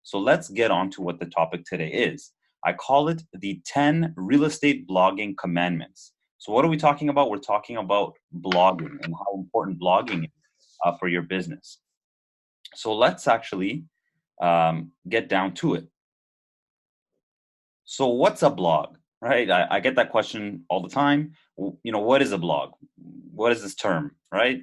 So let's get on to what the topic today is. I call it the 10 real estate blogging commandments. So what are we talking about? We're talking about blogging and how important blogging is for your business. So let's actually get down to it. So what's a blog, right? I get that question all the time. What is a blog? What is this term, right?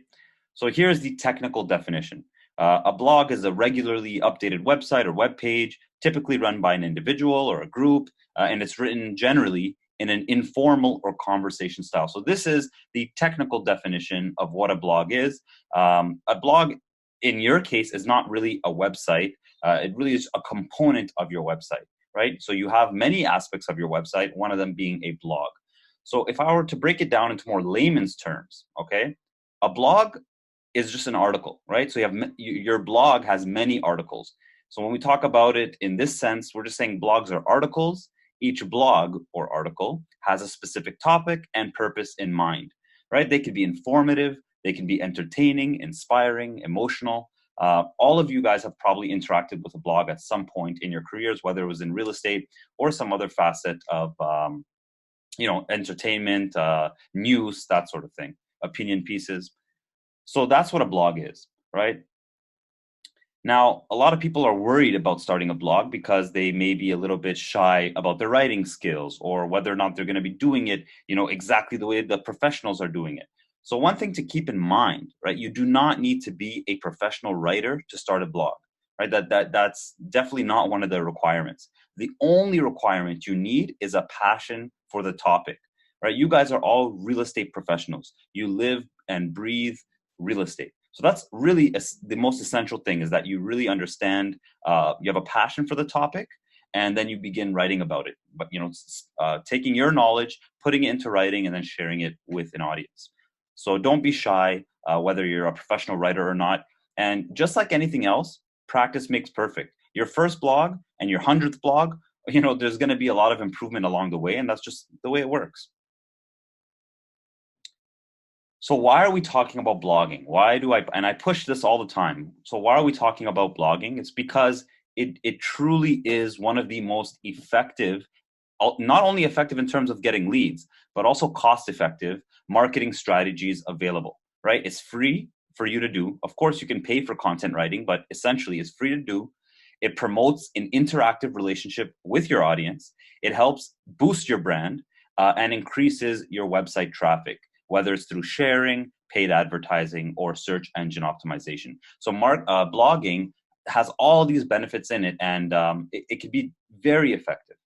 So here's the technical definition. A blog is a regularly updated website or web page, typically run by an individual or a group, and it's written generally in an informal or conversation style. So this is the technical definition of what a blog is. A blog, in your case, is not really a website. It really is a component of your website, right? So you have many aspects of your website, one of them being a blog. So if I were to break it down into more layman's terms, okay, a blog is just an article, right? So your blog has many articles. So when we talk about it in this sense, we're just saying blogs are articles. Each blog or article has a specific topic and purpose in mind, right? They could be informative, they can be entertaining, inspiring, emotional. All of you guys have probably interacted with a blog at some point in your careers, whether it was in real estate or some other facet of entertainment, news, that sort of thing, opinion pieces. So that's what a blog is, right? Now, a lot of people are worried about starting a blog because they may be a little bit shy about their writing skills or whether or not they're going to be doing it, exactly the way the professionals are doing it. So one thing to keep in mind, right? You do not need to be a professional writer to start a blog, right? That's definitely not one of the requirements. The only requirement you need is a passion for the topic, right? You guys are all real estate professionals. You live and breathe real estate. So that's really the most essential thing, is that you really understand, you have a passion for the topic, and then you begin writing about it. But, taking your knowledge, putting it into writing, and then sharing it with an audience. So don't be shy, whether you're a professional writer or not. And just like anything else, practice makes perfect. Your first blog and your 100th blog, there's going to be a lot of improvement along the way, and that's just the way it works. So why are we talking about blogging? And I push this all the time. So why are we talking about blogging? It's because it truly is one of the most effective, not only effective in terms of getting leads, but also cost-effective marketing strategies available, right? It's free for you to do. Of course, you can pay for content writing, but essentially it's free to do. It promotes an interactive relationship with your audience. It helps boost your brand and increases your website traffic, whether it's through sharing, paid advertising, or search engine optimization. So blogging has all these benefits in it, and it can be very effective.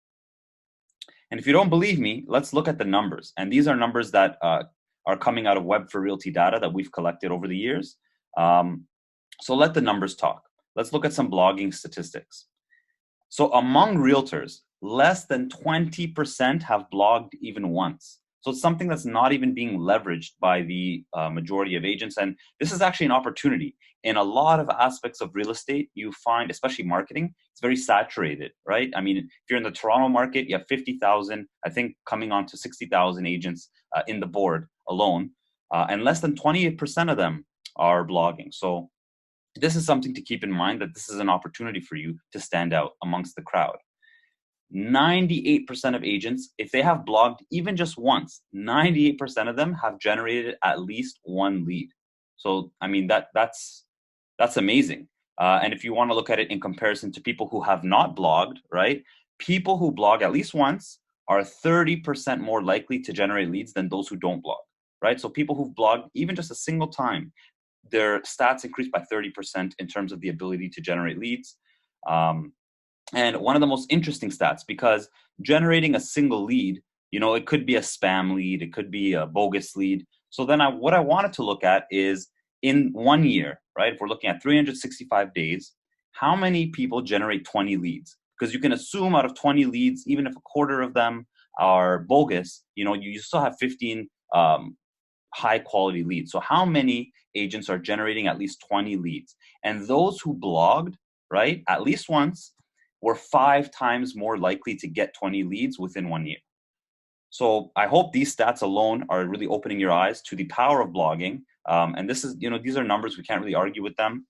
And if you don't believe me, let's look at the numbers. And these are numbers that are coming out of Web4Realty data that we've collected over the years. So let the numbers talk. Let's look at some blogging statistics. So among realtors, less than 20% have blogged even once. So it's something that's not even being leveraged by the majority of agents. And this is actually an opportunity. In a lot of aspects of real estate, you find, especially marketing, it's very saturated, right? I mean, if you're in the Toronto market, you have 50,000, I think coming on to 60,000 agents in the board alone. And less than 28% of them are blogging. So this is something to keep in mind, that this is an opportunity for you to stand out amongst the crowd. 98% of agents, if they have blogged even just once, 98% of them have generated at least one lead. So, I mean, that's amazing. And if you want to look at it in comparison to people who have not blogged, right? People who blog at least once are 30% more likely to generate leads than those who don't blog, right? So people who've blogged even just a single time, their stats increase by 30% in terms of the ability to generate leads. And one of the most interesting stats, because generating a single lead, it could be a spam lead, it could be a bogus lead. So then what I wanted to look at is, in 1 year, right? If we're looking at 365 days, how many people generate 20 leads? Because you can assume out of 20 leads, even if a quarter of them are bogus, you still have 15 high quality leads. So how many agents are generating at least 20 leads? And those who blogged, right, at least once, were 5 times more likely to get 20 leads within 1 year. So I hope these stats alone are really opening your eyes to the power of blogging. And this is, these are numbers, we can't really argue with them.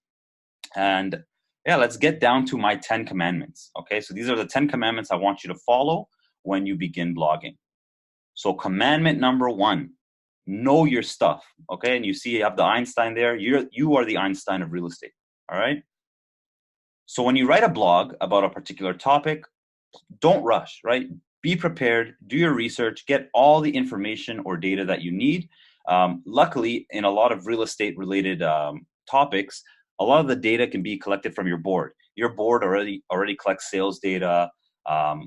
And yeah, let's get down to my 10 commandments. Okay, so these are the 10 commandments I want you to follow when you begin blogging. So commandment number 1, know your stuff. Okay, and you see you have the Einstein there. You are the Einstein of real estate. All right. So when you write a blog about a particular topic, don't rush, right? Be prepared, do your research, get all the information or data that you need. Luckily, in a lot of real estate related topics, a lot of the data can be collected from your board. Your board already collects sales data,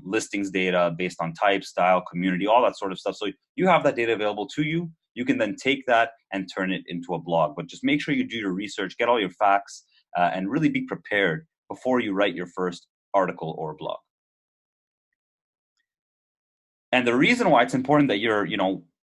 listings data based on type, style, community, all that sort of stuff. So you have that data available to you. You can then take that and turn it into a blog. But just make sure you do your research, get all your facts, and really be prepared before you write your first article or blog. And the reason why it's important that you're,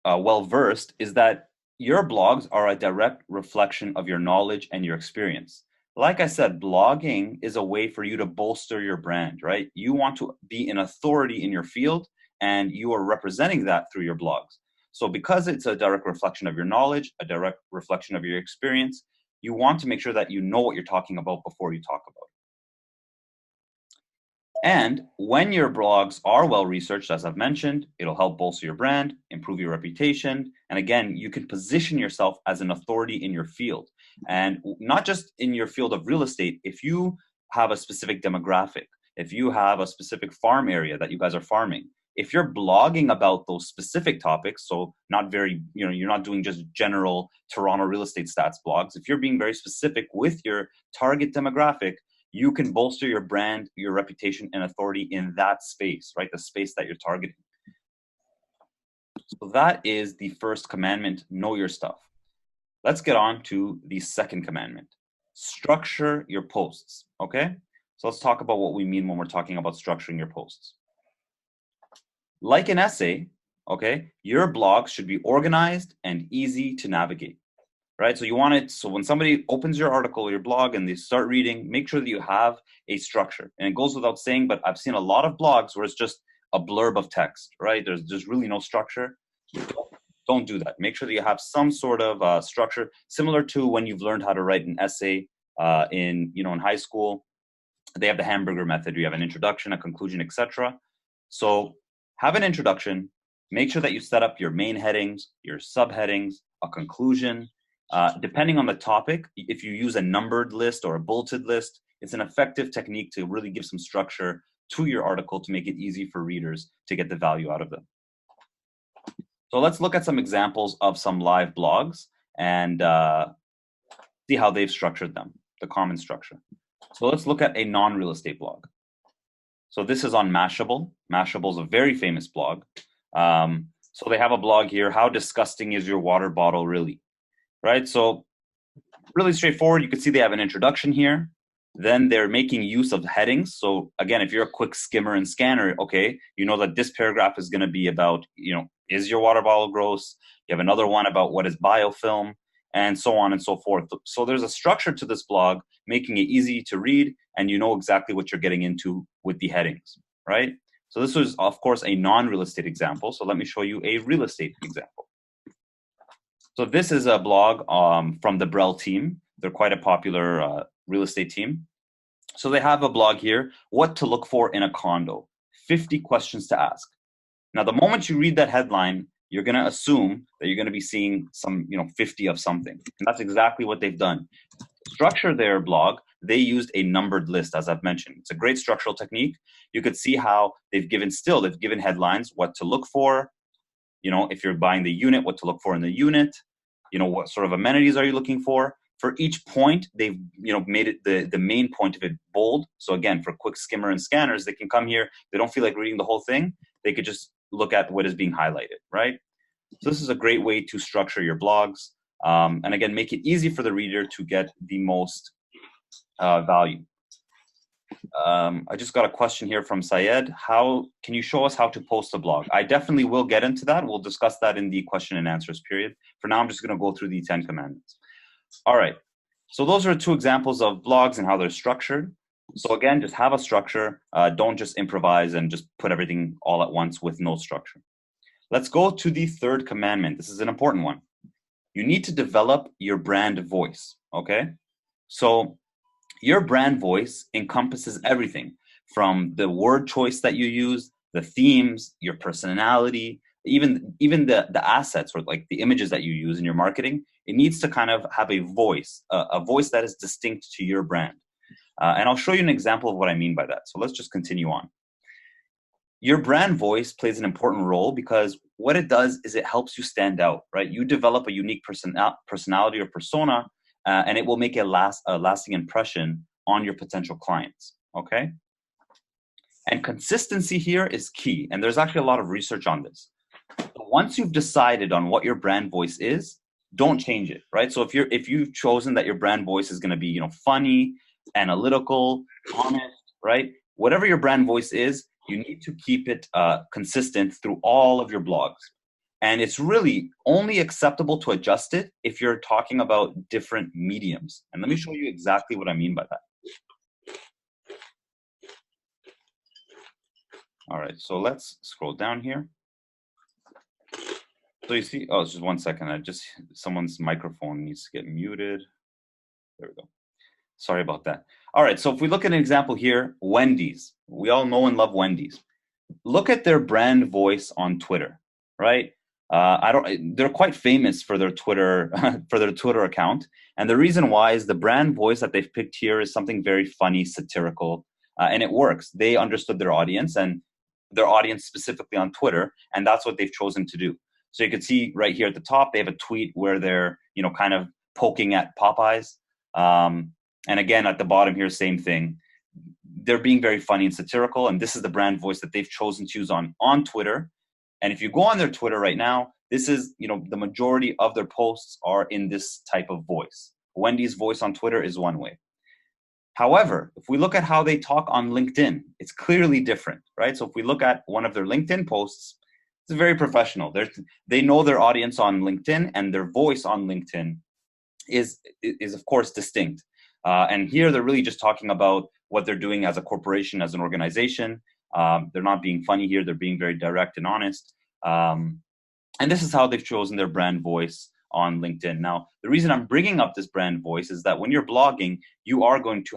well versed is that your blogs are a direct reflection of your knowledge and your experience. Like I said, blogging is a way for you to bolster your brand, right? You want to be an authority in your field, and you are representing that through your blogs. So because it's a direct reflection of your knowledge, a direct reflection of your experience, you want to make sure that you know what you're talking about before you talk about it. And when your blogs are well researched, as I've mentioned, it'll help bolster your brand, improve your reputation. And again, you can position yourself as an authority in your field. And not just in your field of real estate. If you have a specific demographic, if you have a specific farm area that you guys are farming, if you're blogging about those specific topics, so not very, you're not doing just general Toronto real estate stats blogs. If you're being very specific with your target demographic, you can bolster your brand, your reputation, and authority in that space, right? The space that you're targeting. So that is the first commandment, know your stuff. Let's get on to the second commandment, structure your posts, okay? So let's talk about what we mean when we're talking about structuring your posts. Like an essay, okay, your blog should be organized and easy to navigate. Right, so you want it, so when somebody opens your article or your blog and they start reading, make sure that you have a structure. And it goes without saying, but I've seen a lot of blogs where it's just a blurb of text, right? There's really no structure. Don't do that. Make sure that you have some sort of structure, similar to when you've learned how to write an essay in high school. They have the hamburger method. You have an introduction, a conclusion, etc. So have an introduction. Make sure that you set up your main headings, your subheadings, a conclusion. Depending on the topic, if you use a numbered list or a bulleted list, it's an effective technique to really give some structure to your article to make it easy for readers to get the value out of them. So let's look at some examples of some live blogs and see how they've structured them, the common structure. So let's look at a non-real estate blog. So this is on Mashable. Mashable is a very famous blog. So they have a blog here, How Disgusting Is Your Water Bottle Really? Right, so really straightforward. You can see they have an introduction here. Then they're making use of headings. So again, if you're a quick skimmer and scanner, okay, you know that this paragraph is going to be about, is your water bottle gross? You have another one about what is biofilm, and so on and so forth. So there's a structure to this blog, making it easy to read, and you know exactly what you're getting into with the headings, right? So this was, of course, a non-real estate example. So let me show you a real estate example. So this is a blog from the Brell team. They're quite a popular real estate team. So they have a blog here, what to look for in a condo, 50 questions to ask. Now, the moment you read that headline, you're going to assume that you're going to be seeing some, 50 of something. And that's exactly what they've done. To structure their blog, they used a numbered list, as I've mentioned. It's a great structural technique. You could see how they've given headlines, what to look for. If you're buying the unit, what to look for in the unit, what sort of amenities are you looking for? For each point, they've, made it the main point of it bold. So again, for quick skimmer and scanners, they can come here. They don't feel like reading the whole thing. They could just look at what is being highlighted, right? So this is a great way to structure your blogs. And again, make it easy for the reader to get the most value. I just got a question here from Syed. How can you show us how to post a blog? I definitely will get into that. We'll discuss that in the question and answers period. For now, I'm just going to go through the 10 commandments. All right. So those are two examples of blogs and how they're structured. So again, just have a structure. Don't just improvise and just put everything all at once with no structure. Let's go to the third commandment. This is an important one. You need to develop your brand voice. Okay. So Your brand voice encompasses everything from the word choice that you use, the themes, your personality, even the assets or like the images that you use in your marketing. It needs to kind of have a voice that is distinct to your brand. And I'll show you an example of what I mean by that. So let's just continue on. Your brand voice plays an important role because what it does is it helps you stand out, right? You develop a unique personality or persona, and it will make a lasting impression on your potential clients, okay? And consistency here is key, and there's actually a lot of research on this. Once you've decided on what your brand voice is, don't change it, right? So if you've chosen that your brand voice is going to be, funny, analytical, honest, right? Whatever your brand voice is, you need to keep it consistent through all of your blogs. And it's really only acceptable to adjust it if you're talking about different mediums. And let me show you exactly what I mean by that. All right, so let's scroll down here. So you see, oh, it's just 1 second. Someone's microphone needs to get muted. There we go. Sorry about that. All right, so if we look at an example here, Wendy's. We all know and love Wendy's. Look at their brand voice on Twitter, right? They're quite famous for their Twitter, for their Twitter account. And the reason why is the brand voice that they've picked here is something very funny, satirical, and it works. They understood their audience and their audience specifically on Twitter, and that's what they've chosen to do. So you can see right here at the top, they have a tweet where they're, kind of poking at Popeyes. And again, at the bottom here, same thing. They're being very funny and satirical, and this is the brand voice that they've chosen to use on Twitter. And if you go on their Twitter right now, this is, the majority of their posts are in this type of voice. Wendy's voice on Twitter is one way. However, if we look at how they talk on LinkedIn, it's clearly different, right? So if we look at one of their LinkedIn posts, it's very professional. They know their audience on LinkedIn, and their voice on LinkedIn is of course distinct. And here they're really just talking about what they're doing as a corporation, as an organization. They're not being funny here. They're being very direct and honest. And this is how they've chosen their brand voice on LinkedIn. Now, the reason I'm bringing up this brand voice is that when you're blogging, you are going to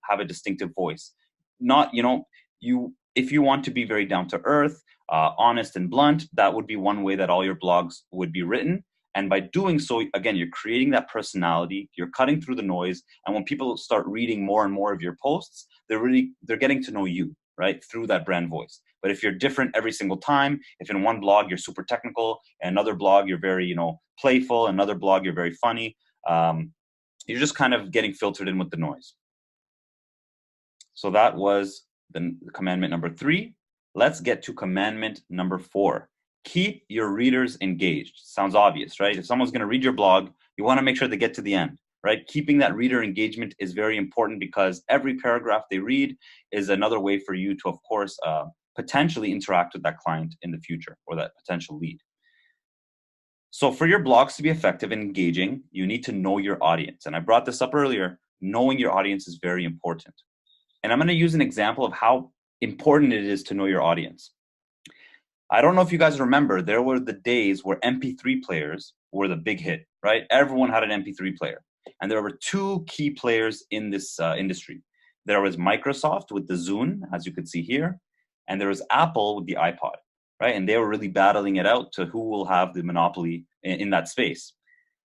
have a distinctive voice. Not, if you want to be very down to earth, honest and blunt, that would be one way that all your blogs would be written. And by doing so, again, you're creating that personality, you're cutting through the noise. And when people start reading more and more of your posts, they're getting to know you, right? Through that brand voice. But if you're different every single time, if in one blog you're super technical, and another blog you're very, playful, another blog you're very funny, you're just kind of getting filtered in with the noise. So that was the commandment number 3. Let's get to commandment number 4. Keep your readers engaged. Sounds obvious, right? If someone's going to read your blog, you want to make sure they get to the end, right? Keeping that reader engagement is very important because every paragraph they read is another way for you to, of course, potentially interact with that client in the future or that potential lead. So for your blogs to be effective and engaging, you need to know your audience. And I brought this up earlier. Knowing your audience is very important. And I'm going to use an example of how important it is to know your audience. I don't know if you guys remember, there were the days where MP3 players were the big hit, right? Everyone had an MP3 player. And there were 2 key players in this industry. There was Microsoft with the Zune, as you can see here, and there was Apple with the iPod, right? And they were really battling it out to who will have the monopoly in that space.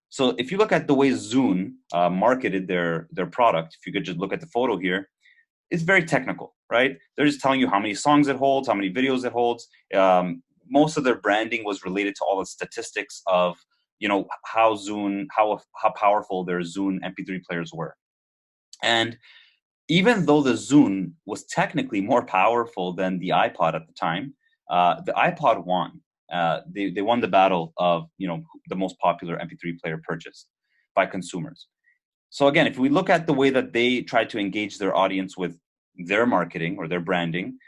So if you look at the way Zune marketed their product, if you could just look at the photo here, it's very technical, right? They're just telling you how many songs it holds, how many videos it holds. Most of their branding was related to all the statistics of, how powerful their Zune MP3 players were. And even though the Zune was technically more powerful than the iPod at the time, the iPod won. They won the battle of, the most popular MP3 player purchased by consumers. So again, if we look at the way that they try to engage their audience with their marketing or their branding,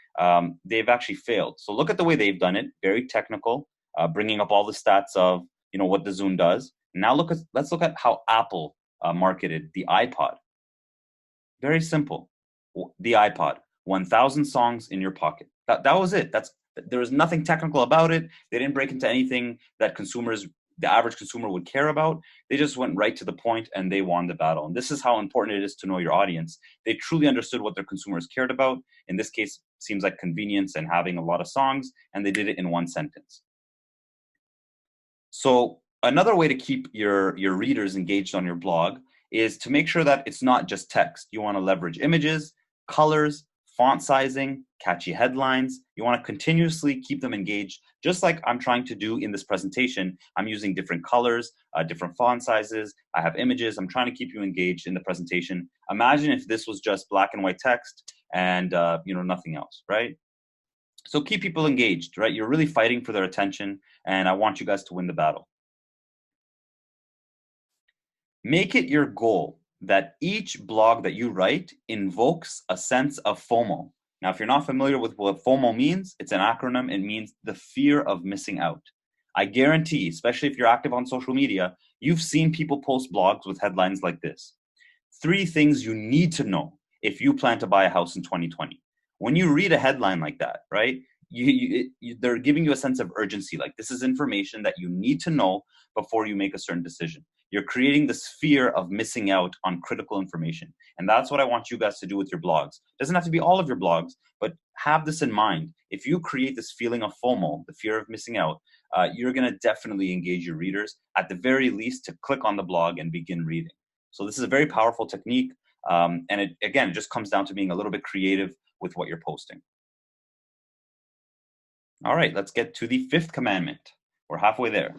they've actually failed. So look at the way they've done it, very technical, bringing up all the stats of, what the Zune does. Now let's look at how Apple marketed the iPod. Very simple. The iPod, 1,000 songs in your pocket. That was it. There was nothing technical about it. They didn't break into anything that consumers the average consumer would care about. They just went right to the point and they won the battle. And this is how important it is to know your audience. They truly understood what their consumers cared about. In this case, seems like convenience and having a lot of songs, and they did it in one sentence. So another way to keep your readers engaged on your blog is to make sure that it's not just text. You want to leverage images, colors, font sizing, catchy headlines. You want to continuously keep them engaged, just like I'm trying to do in this presentation. I'm using different colors, different font sizes. I have images. I'm trying to keep you engaged in the presentation. Imagine if this was just black and white text and nothing else, right? So keep people engaged, right? You're really fighting for their attention, and I want you guys to win the battle. Make it your goal that each blog that you write invokes a sense of FOMO. Now, if you're not familiar with what FOMO means, it's an acronym. It means the fear of missing out. I guarantee, especially if you're active on social media, you've seen people post blogs with headlines like this: 3 things you need to know if you plan to buy a house in 2020. When you read a headline like that, right, they're giving you a sense of urgency. Like, this is information that you need to know before you make a certain decision. You're creating this fear of missing out on critical information. And that's what I want you guys to do with your blogs. It doesn't have to be all of your blogs, but have this in mind. If you create this feeling of FOMO, the fear of missing out, you're going to definitely engage your readers, at the very least, to click on the blog and begin reading. So this is a very powerful technique. And it just comes down to being a little bit creative with what you're posting. All right, let's get to the 5th commandment. We're halfway there.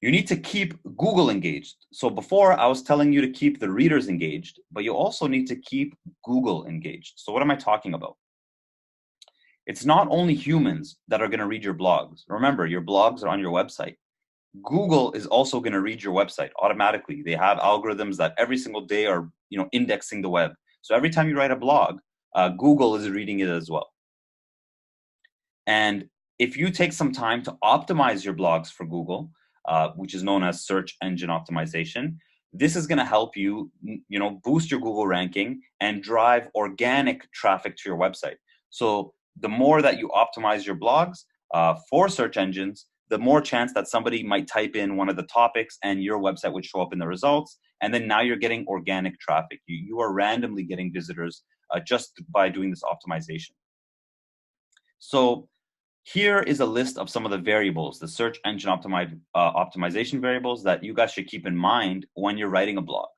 You need to keep Google engaged. So before, I was telling you to keep the readers engaged, but you also need to keep Google engaged. So what am I talking about? It's not only humans that are going to read your blogs. Remember, your blogs are on your website. Google is also going to read your website automatically. They have algorithms that every single day are, indexing the web. So every time you write a blog, Google is reading it as well. And if you take some time to optimize your blogs for Google, which is known as search engine optimization, this is going to help you, boost your Google ranking and drive organic traffic to your website. So the more that you optimize your blogs for search engines, the more chance that somebody might type in one of the topics and your website would show up in the results. And then now you're getting organic traffic. You are randomly getting visitors just by doing this optimization. So here is a list of some of the variables, the search engine optimization variables that you guys should keep in mind when you're writing a blog.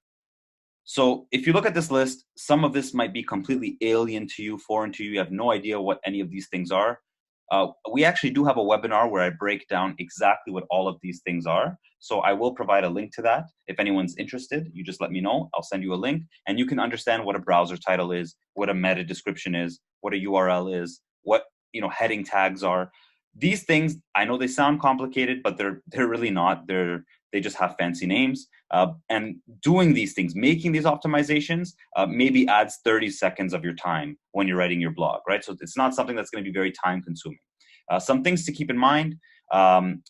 So if you look at this list, some of this might be completely alien to you, foreign to you. You have no idea what any of these things are. We actually do have a webinar where I break down exactly what all of these things are. So I will provide a link to that. If anyone's interested, you just let me know. I'll send you a link and you can understand what a browser title is, what a meta description is, what a URL is, what heading tags are. These things, I know they sound complicated, but they're really not. They just have fancy names. And doing these things, making these optimizations, maybe adds 30 seconds of your time when you're writing your blog, right? So it's not something that's going to be very time consuming. Some things to keep in mind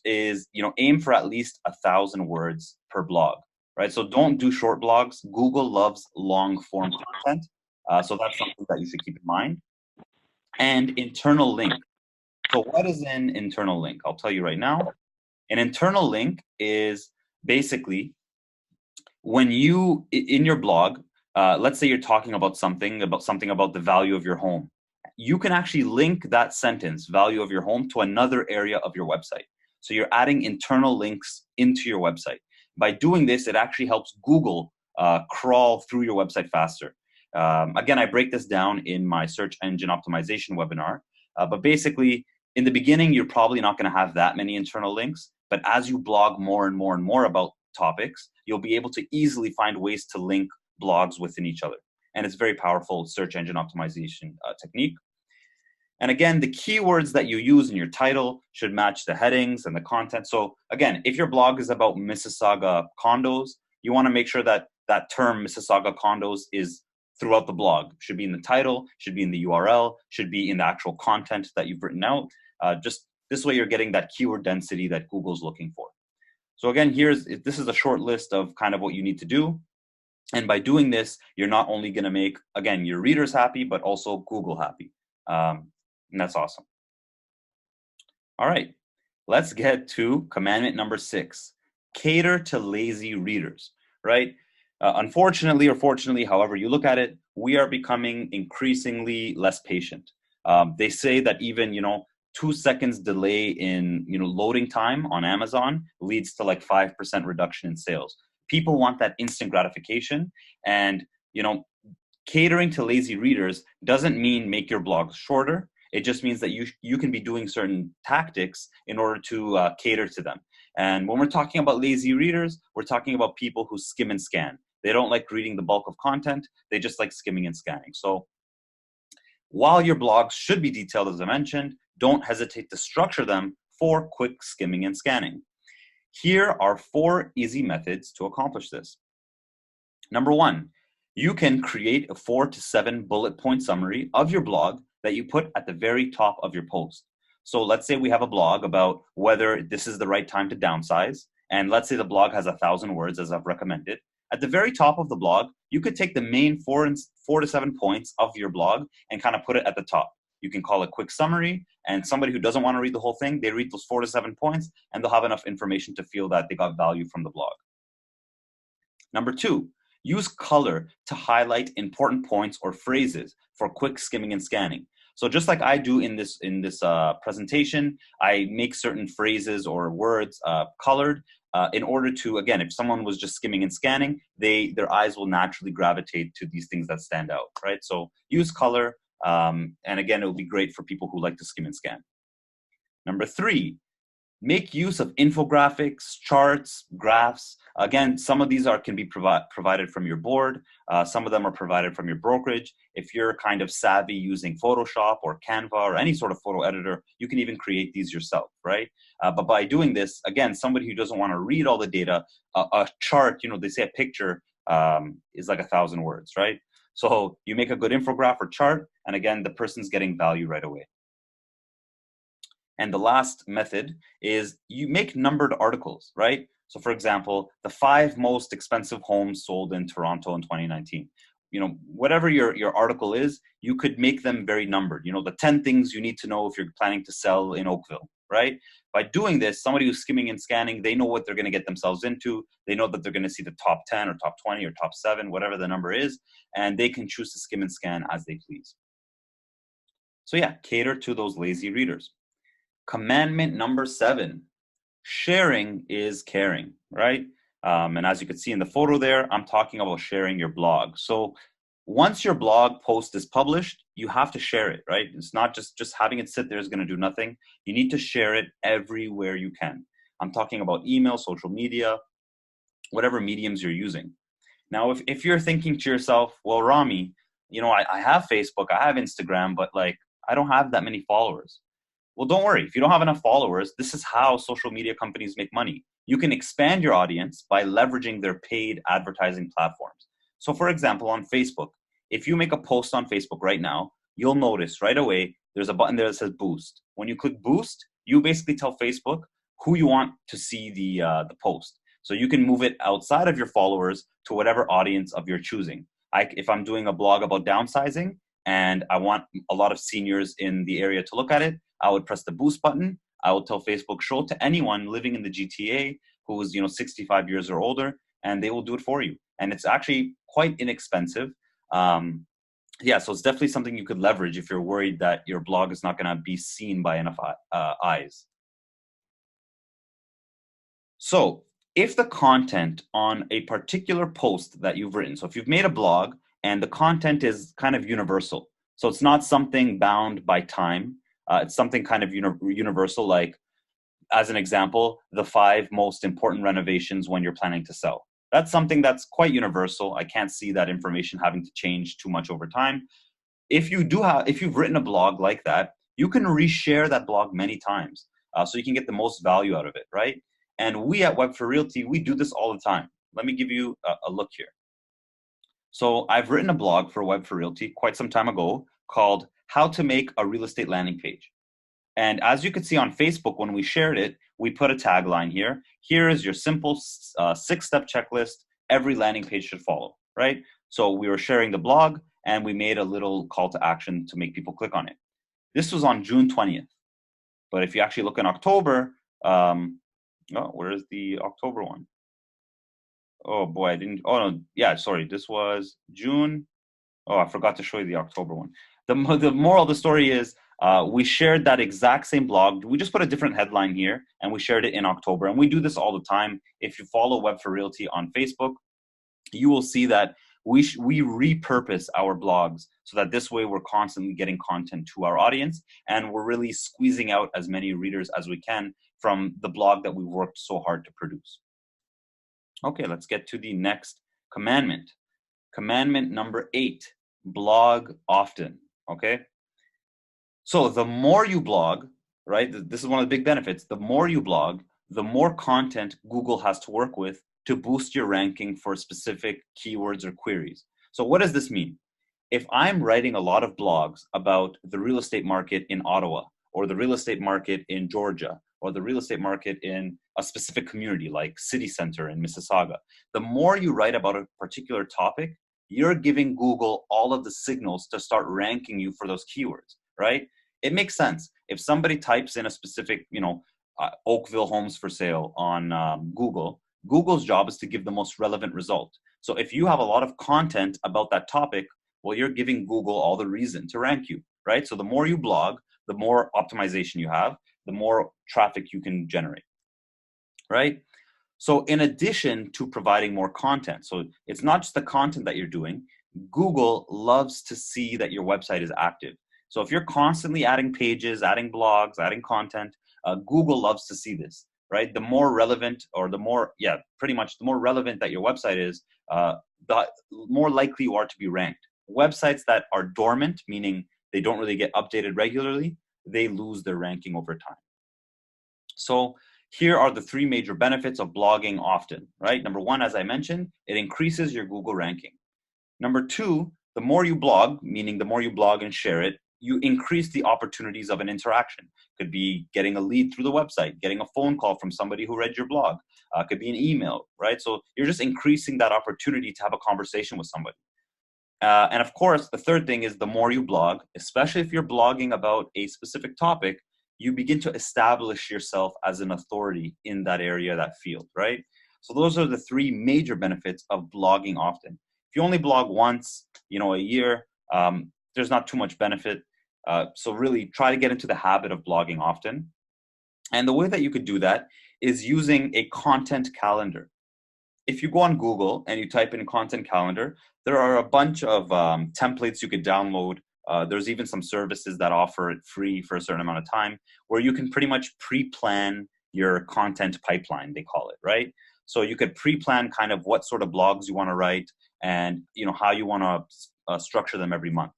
is, aim for at least 1,000 words per blog, right? So don't do short blogs. Google loves long form content. So that's something that you should keep in mind. And internal link. So what is an internal link? I'll tell you right now. An internal link is basically when you, in your blog, let's say you're talking about something about the value of your home. You can actually link that sentence, value of your home, to another area of your website. So you're adding internal links into your website. By doing this, it actually helps Google crawl through your website faster. Again, I break this down in my search engine optimization webinar. But basically, in the beginning, you're probably not going to have that many internal links. But as you blog more and more and more about topics, you'll be able to easily find ways to link blogs within each other. And it's a very powerful search engine optimization technique. And again, the keywords that you use in your title should match the headings and the content. So again, if your blog is about Mississauga condos, you want to make sure that that term Mississauga condos is throughout the blog. Should be in the title, should be in the URL, should be in the actual content that you've written out. Just this way you're getting that keyword density that Google's looking for. So again, this is a short list of kind of what you need to do. And by doing this, you're not only going to make, again, your readers happy, but also Google happy. And that's awesome. All right. let's get to commandment number 6. Cater to lazy readers, right? Unfortunately or fortunately, however you look at it, we are becoming increasingly less patient. They say that even 2 seconds delay in loading time on Amazon leads to like 5% reduction in sales. People want that instant gratification, and you know catering to lazy readers doesn't mean make your blogs shorter. It just means that you can be doing certain tactics in order to cater to them. And when we're talking about lazy readers, we're talking about people who skim and scan. They don't like reading the bulk of content. They just like skimming and scanning. So while your blogs should be detailed, as I mentioned, don't hesitate to structure them for quick skimming and scanning. Here are 4 easy methods to accomplish this. Number 1, you can create a 4 to 7 bullet point summary of your blog that you put at the very top of your post. So let's say we have a blog about whether this is the right time to downsize, and let's say the blog has 1,000 words as I've recommended. At the very top of the blog, you could take the main 4 to 7 points of your blog and kind of put it at the top. You can call it quick summary, and somebody who doesn't want to read the whole thing, they read those 4 to 7 points, and they'll have enough information to feel that they got value from the blog. Number 2, use color to highlight important points or phrases for quick skimming and scanning. So just like I do in this presentation, I make certain phrases or words colored in order to, again, if someone was just skimming and scanning, their eyes will naturally gravitate to these things that stand out, right? So use color, and again, it will be great for people who like to skim and scan. Number 3, make use of infographics, charts, graphs. Again, some of these can be provided from your board. Some of them are provided from your brokerage. If you're kind of savvy using Photoshop or Canva or any sort of photo editor, you can even create these yourself, right? But by doing this, again, somebody who doesn't want to read all the data, a chart, they say a picture is like 1,000 words, right? So you make a good infographic or chart, and again, the person's getting value right away. And the last method is you make numbered articles, right? So for example, the 5 most expensive homes sold in Toronto in 2019. Whatever your article is, you could make them very numbered. The 10 things you need to know if you're planning to sell in Oakville, right? By doing this, somebody who's skimming and scanning, they know what they're going to get themselves into. They know that they're going to see the top 10 or top 20 or top 7, whatever the number is, and they can choose to skim and scan as they please. So yeah, cater to those lazy readers. Commandment number 7, sharing is caring, right? And as you can see in the photo there, I'm talking about sharing your blog. So once your blog post is published, you have to share it, right? It's not just having it sit there is going to do nothing. You need to share it everywhere you can. I'm talking about email, social media, whatever mediums you're using. Now, if you're thinking to yourself, well, Rami, I have Facebook, I have Instagram, but like, I don't have that many followers. Well, don't worry. If you don't have enough followers, this is how social media companies make money. You can expand your audience by leveraging their paid advertising platforms. So for example, on Facebook, if you make a post on Facebook right now, you'll notice right away there's a button there that says boost. When you click boost, you basically tell Facebook who you want to see the post. So you can move it outside of your followers to whatever audience of your choosing. If I'm doing a blog about downsizing and I want a lot of seniors in the area to look at it, I would press the boost button. I would tell Facebook, show it to anyone living in the GTA who is 65 years or older, and they will do it for you. And it's actually quite inexpensive. So it's definitely something you could leverage if you're worried that your blog is not going to be seen by enough eyes. So if the content on a particular post that you've written, so if you've made a blog and the content is kind of universal, so it's not something bound by time, it's something kind of universal, like, as an example, the 5 most important renovations when you're planning to sell. That's something that's quite universal. I can't see that information having to change too much over time. If you've written a blog like that, you can reshare that blog many times, so you can get the most value out of it, right? And we at Web4Realty, we do this all the time. Let me give you a look here. So I've written a blog for Web4Realty quite some time ago called How to Make a Real Estate Landing Page. And as you can see on Facebook, when we shared it, we put a tagline here. Here is your simple 6-step checklist every landing page should follow, right? So we were sharing the blog and we made a little call to action to make people click on it. This was on June 20th. But if you actually look in October, Oh, where's the October one? Oh boy, I didn't. Oh no, yeah, sorry. This was June. Oh, I forgot to show you the October one. The moral of the story is we shared that exact same blog. We just put a different headline here, and we shared it in October. And we do this all the time. If you follow Web4Realty on Facebook, you will see that we repurpose our blogs so that this way we're constantly getting content to our audience, and we're really squeezing out as many readers as we can from the blog that we worked so hard to produce. Okay, let's get to the next commandment. Commandment number 8, blog often, okay? So the more you blog, right, this is one of the big benefits. The more you blog, the more content Google has to work with to boost your ranking for specific keywords or queries. So what does this mean? If I'm writing a lot of blogs about the real estate market in Ottawa, or the real estate market in Georgia, or the real estate market in a specific community like City Center in Mississauga, the more you write about a particular topic, you're giving Google all of the signals to start ranking you for those keywords, right? It makes sense. If somebody types in a specific, Oakville homes for sale on Google, Google's job is to give the most relevant result. So if you have a lot of content about that topic, well, you're giving Google all the reason to rank you, right? So the more you blog, the more optimization you have, the more traffic you can generate, right? So in addition to providing more content, so it's not just the content that you're doing, Google loves to see that your website is active. So if you're constantly adding pages, adding blogs, adding content, Google loves to see this, right? The more relevant, or the more, pretty much the more relevant that your website is, the more likely you are to be ranked. Websites that are dormant, meaning they don't really get updated regularly, they lose their ranking over time. So here are the 3 major benefits of blogging often, right? Number 1, as I mentioned, it increases your Google ranking. Number 2, the more you blog, meaning the more you blog and share it, you increase the opportunities of an interaction. Could be getting a lead through the website, getting a phone call from somebody who read your blog, could be an email, right? So you're just increasing that opportunity to have a conversation with somebody. And of course, the third thing is the more you blog, especially if you're blogging about a specific topic, you begin to establish yourself as an authority in that area, that field, right? So those are the 3 major benefits of blogging often. If you only blog once, a year, there's not too much benefit. So really try to get into the habit of blogging often. And the way that you could do that is using a content calendar. If you go on Google and you type in content calendar, there are a bunch of templates you could download. There's even some services that offer it free for a certain amount of time, where you can pretty much pre-plan your content pipeline, they call it, right? So you could pre-plan kind of what sort of blogs you want to write, and how you want to structure them every month.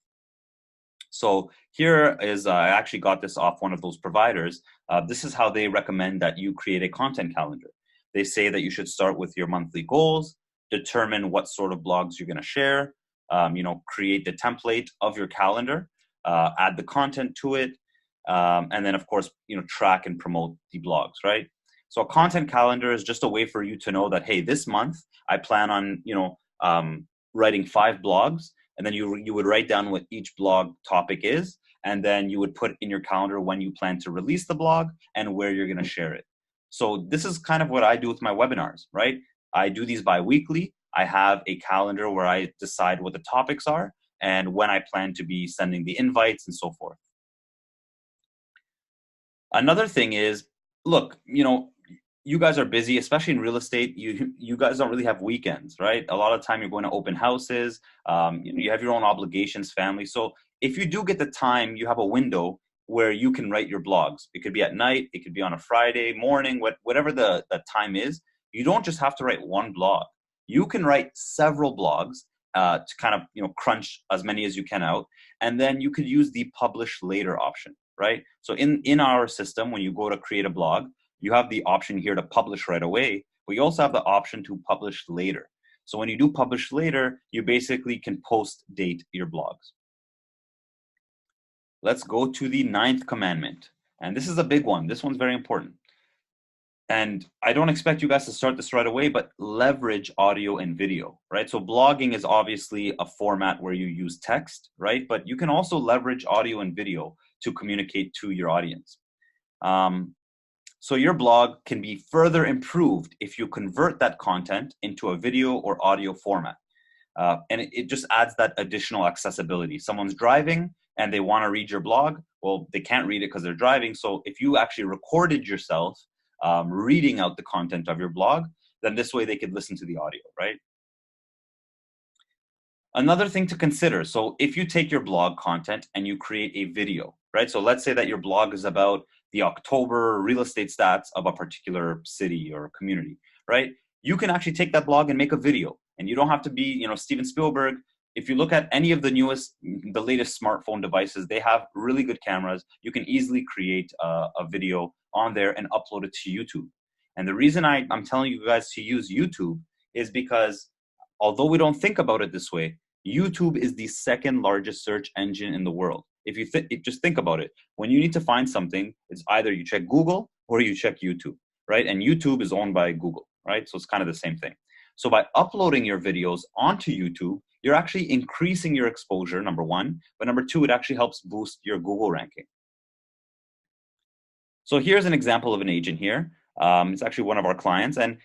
So here is, I actually got this off one of those providers. This is how they recommend that you create a content calendar. They say that you should start with your monthly goals, determine what sort of blogs you're going to share, create the template of your calendar, add the content to it, and then of course, track and promote the blogs, right? So a content calendar is just a way for you to know that, hey, this month I plan on, writing 5 blogs, and then you would write down what each blog topic is, and then you would put in your calendar when you plan to release the blog and where you're going to share it. So this is kind of what I do with my webinars, right? I do these bi-weekly. I have a calendar where I decide what the topics are and when I plan to be sending the invites and so forth. Another thing is, look, you guys are busy, especially in real estate. You guys don't really have weekends, right? A lot of time you're going to open houses. You have your own obligations, family. So if you do get the time, you have a window where you can write your blogs. It could be at night. It could be on a Friday morning, whatever the time is. You don't just have to write one blog. You can write several blogs to kind of crunch as many as you can out, and then you could use the publish later option, right? So in our system, when you go to create a blog, you have the option here to publish right away, but you also have the option to publish later. So when you do publish later, you basically can post date your blogs. Let's go to the 9th commandment. And this is a big one. This one's very important. And I don't expect you guys to start this right away, but leverage audio and video, right? So blogging is obviously a format where you use text, right? But you can also leverage audio and video to communicate to your audience. So your blog can be further improved if you convert that content into a video or audio format. And it just adds that additional accessibility. Someone's driving and they want to read your blog. Well, they can't read it because they're driving. So if you actually recorded yourself reading out the content of your blog, then this way they could listen to the audio, right? Another thing to consider, so if you take your blog content and you create a video, right? So let's say that your blog is about the October real estate stats of a particular city or community, right? You can actually take that blog and make a video, and you don't have to be, Steven Spielberg. If you look at any of the latest smartphone devices, they have really good cameras. You can easily create a video on there and upload it to YouTube. And the reason I'm telling you guys to use YouTube is because although we don't think about it this way, YouTube is the second largest search engine in the world. If you just think about it, when you need to find something, it's either you check Google or you check YouTube, right? And YouTube is owned by Google, right? So it's kind of the same thing. So by uploading your videos onto YouTube, you're actually increasing your exposure, number one, but number two, it actually helps boost your Google ranking. So here's an example of an agent here. It's actually one of our clients, and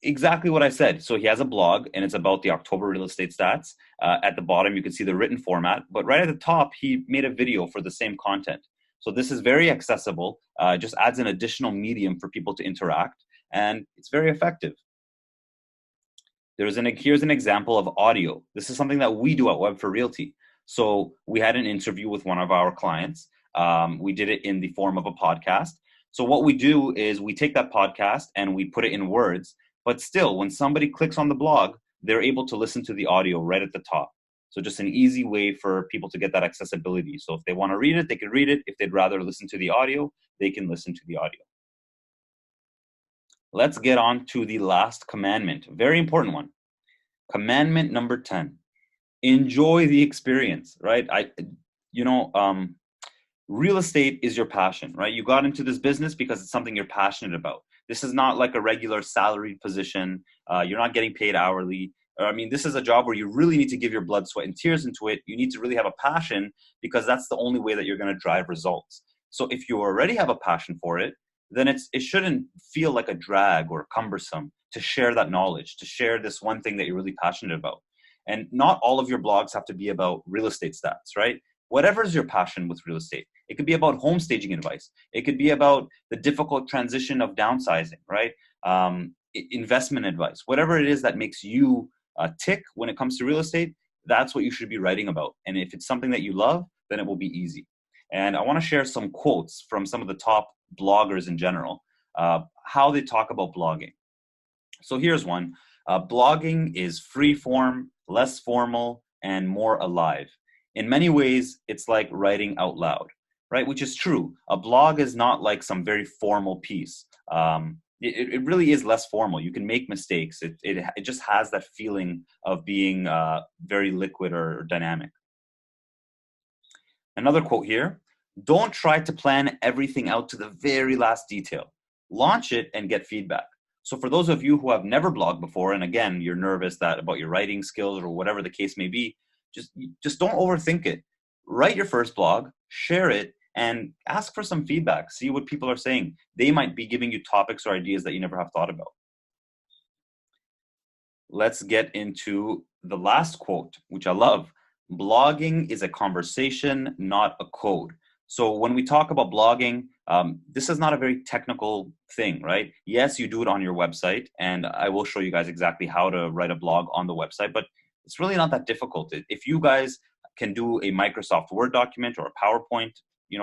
exactly what I said. So he has a blog and it's about the October real estate stats. At the bottom, you can see the written format, but right at the top, he made a video for the same content. So this is very accessible, just adds an additional medium for people to interact, and it's very effective. Here's an example of audio. This is something that we do at Web4Realty. So we had an interview with one of our clients. We did it in the form of a podcast. So what we do is we take that podcast and we put it in words, but still, when somebody clicks on the blog, they're able to listen to the audio right at the top. So just an easy way for people to get that accessibility. So if they want to read it, they can read it. If they'd rather listen to the audio, they can listen to the audio. Let's get on to the last commandment, very important one. Commandment number 10, enjoy the experience, right? Real estate is your passion, right? You got into this business because it's something you're passionate about. This is not like a regular salaried position. You're not getting paid hourly. This is a job where you really need to give your blood, sweat, and tears into it. You need to really have a passion because that's the only way that you're going to drive results. So if you already have a passion for it, then it shouldn't feel like a drag or cumbersome to share that knowledge, to share this one thing that you're really passionate about. And not all of your blogs have to be about real estate stats, right? Whatever is your passion with real estate. It could be about home staging advice. It could be about the difficult transition of downsizing, right? Investment advice. Whatever it is that makes you tick when it comes to real estate, that's what you should be writing about. And if it's something that you love, then it will be easy. And I want to share some quotes from some of the top bloggers in general, how they talk about blogging. So here's one. Blogging is free form, less formal, and more alive. In many ways, it's like writing out loud, right? Which is true. A blog is not like some very formal piece. It really is less formal. You can make mistakes. It just has that feeling of being very liquid or dynamic. Another quote here, don't try to plan everything out to the very last detail. Launch it and get feedback. So for those of you who have never blogged before, and again, you're nervous about your writing skills or whatever the case may be, just don't overthink it. Write your first blog, share it, and ask for some feedback. See what people are saying. They might be giving you topics or ideas that you never have thought about. Let's get into the last quote, which I love. Blogging is a conversation, not a code. So when we talk about blogging, this is not a very technical thing, right? Yes, you do it on your website, and I will show you guys exactly how to write a blog on the website, but it's really not that difficult. If you guys can do a Microsoft Word document or a PowerPoint,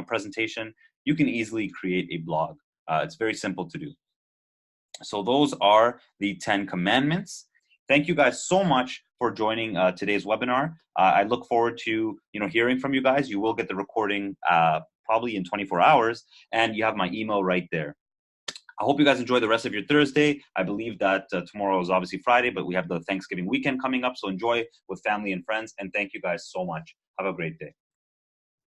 presentation, you can easily create a blog. It's very simple to do. So those are the 10 commandments. Thank you guys so much for joining today's webinar. I look forward to hearing from you guys. You will get the recording probably in 24 hours, and you have my email right there. I hope you guys enjoy the rest of your Thursday. I believe that tomorrow is obviously Friday, but we have the Thanksgiving weekend coming up, so enjoy with family and friends, and thank you guys so much. Have a great day.